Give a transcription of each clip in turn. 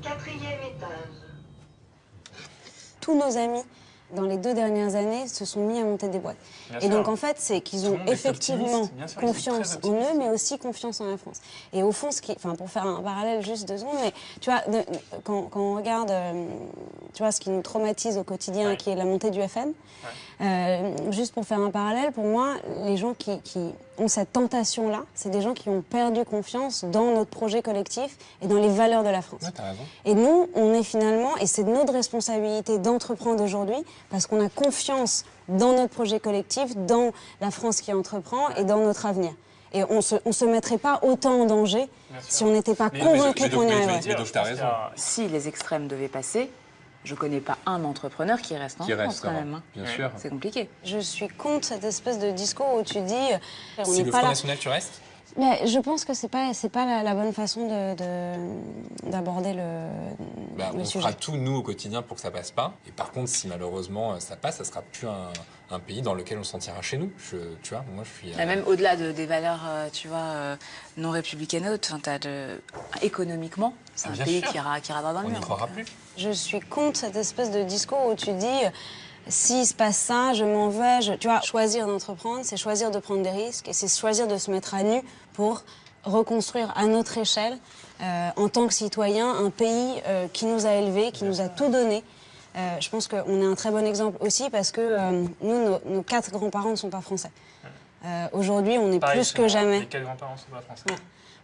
Quatrième étage. Tous nos amis, dans les 2 dernières années, se sont mis à monter des boîtes. Bien Et sûr. donc, en fait, c'est qu'ils Tout le ont monde est effectivement optimiste, bien sûr, ils sont confiance très en eux, optimistes. mais aussi confiance en la France. Et au fond, enfin, pour faire un parallèle juste 2 secondes, mais tu vois, quand on regarde, tu vois, ce qui nous traumatise au quotidien, Ouais. qui est la montée du FN, juste pour faire un parallèle, pour moi, les gens qui ont cette tentation-là, c'est des gens qui ont perdu confiance dans notre projet collectif et dans les valeurs de la France. Ouais, t'as raison. Et nous, on est finalement, et c'est notre responsabilité d'entreprendre aujourd'hui, parce qu'on a confiance dans notre projet collectif, dans la France qui entreprend et dans notre avenir. Et on se mettrait pas autant en danger si on n'était pas convaincu qu'on y arriverait. Mais donc t'as raison. Si les extrêmes devaient passer, je connais pas un entrepreneur qui reste en France quand même. Hein. Bien sûr. C'est compliqué. Je suis contre cette espèce de discours où tu dis on Si n'est le pas Front là. National, tu restes? Mais je pense que c'est pas la bonne façon d'aborder le On sujet. fera tout, nous, au quotidien, pour que ça passe pas. Et par contre, si malheureusement ça passe, ça sera plus un pays dans lequel on se sentira chez nous. Tu vois, moi, je suis... Et même au-delà des valeurs, tu vois, non républicaines et autres, enfin, économiquement, c'est un bien pays sûr. qui ira dans le On n'y mur. croira plus. Je suis contre cette espèce de discours où tu dis s'il se passe ça, je m'en vais. Tu vois, choisir d'entreprendre, c'est choisir de prendre des risques et c'est choisir de se mettre à nu pour reconstruire à notre échelle, en tant que citoyen, un pays qui nous a élevés, qui nous a tout donné. Je pense qu'on est un très bon exemple aussi parce que nous, nos 4 grands-parents ne sont pas français. Aujourd'hui, on est plus que jamais. Les 4 grands-parents sont pas français. Ouais.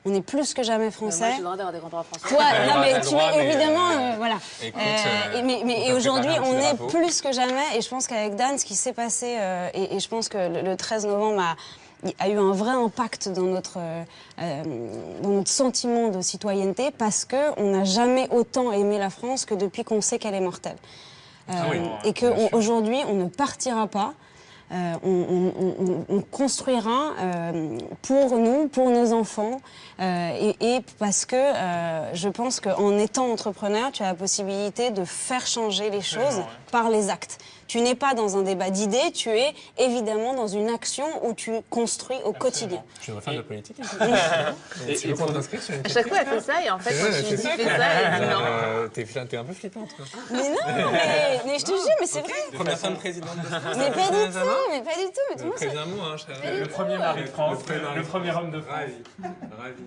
On est plus que jamais Moi, français. j'ai le droit d'avoir des grands-parents français. Toi, non, t'as mais le tu droit, vois, mais, évidemment, voilà. écoute, Mais on aujourd'hui, peut préparer un on petit est drapeau. plus que jamais, et je pense qu'avec Dan, ce qui s'est passé, et je pense que le 13 novembre a eu un vrai impact dans notre sentiment de citoyenneté, parce qu'on n'a jamais autant aimé la France que depuis qu'on sait qu'elle est mortelle. Et qu'aujourd'hui, on ne partira pas. On construira pour nous, pour nos enfants, et parce que je pense qu'en étant entrepreneur, tu as la possibilité de faire changer les choses par les actes. Tu n'es pas dans un débat d'idées, tu es évidemment dans une action où tu construis au quotidien. Tu devrais faire de la politique. Et pour t'inscrire sur une À chaque fois, elle fait ça, et en fait, quand tu dis fais ça, elle dit non. T'es un peu flippante, quoi. Mais non, mais je te jure, mais c'est vrai. Première femme présidente de France. Mais pas du tout, mais pas du tout. Mais tout le monde sait. Préviens-moi, hein, je serais le premier mari de France, le premier homme de France. ravi.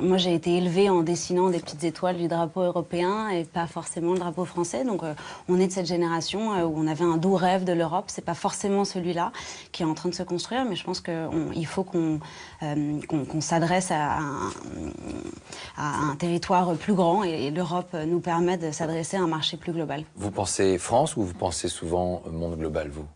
Moi, j'ai été élevée en dessinant des petites étoiles du drapeau européen et pas forcément le drapeau français. Donc, on est de cette génération où on avait un doux rêve de l'Europe. C'est pas forcément celui-là qui est en train de se construire, mais je pense qu'il faut qu'on s'adresse à un territoire plus grand et l'Europe nous permet de s'adresser à un marché plus global. Vous pensez France ou vous pensez souvent monde global, vous?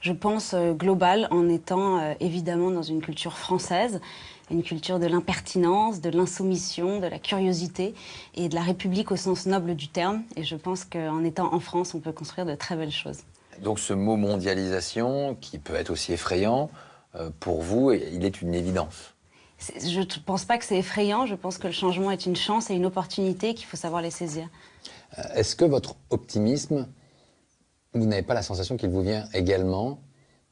Je pense global en étant évidemment dans une culture française, une culture de l'impertinence, de l'insoumission, de la curiosité et de la République au sens noble du terme. Et je pense qu'en étant en France, on peut construire de très belles choses. Donc ce mot mondialisation, qui peut être aussi effrayant, pour vous, il est une évidence. Je ne pense pas que c'est effrayant, je pense que le changement est une chance et une opportunité qu'il faut savoir les saisir. Est-ce que votre optimisme, vous n'avez pas la sensation qu'il vous vient également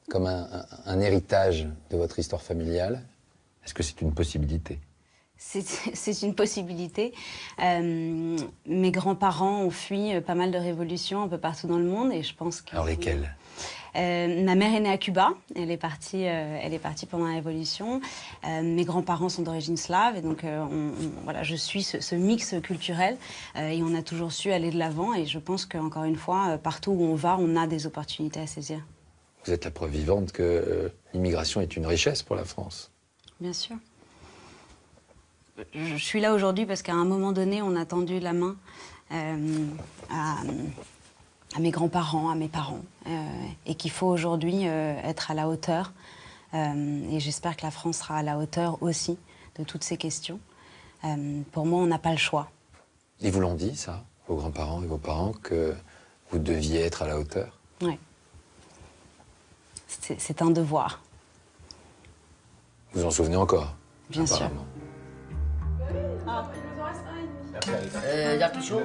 comme un héritage de votre histoire familiale? Est-ce que c'est une possibilité? C'est une possibilité. Mes grands-parents ont fui pas mal de révolutions un peu partout dans le monde et je pense que... Alors lesquelles? Ma mère est née à Cuba, elle est partie pendant la Révolution. Mes grands-parents sont d'origine slave et donc voilà, je suis ce mix culturel et on a toujours su aller de l'avant et je pense qu'encore une fois, partout où on va, on a des opportunités à saisir. Vous êtes la preuve vivante que l'immigration est une richesse pour la France. Bien sûr. Je suis là aujourd'hui parce qu'à un moment donné, on a tendu la main à mes grands-parents, à mes parents, et qu'il faut aujourd'hui être à la hauteur. Et j'espère que la France sera à la hauteur aussi de toutes ces questions. Pour moi, on n'a pas le choix. Ils vous l'ont dit, ça, vos grands-parents et vos parents, que vous deviez être à la hauteur? Oui. C'est un devoir. Vous en souvenez encore? Bien sûr. Apparemment. Il y a plus chaud.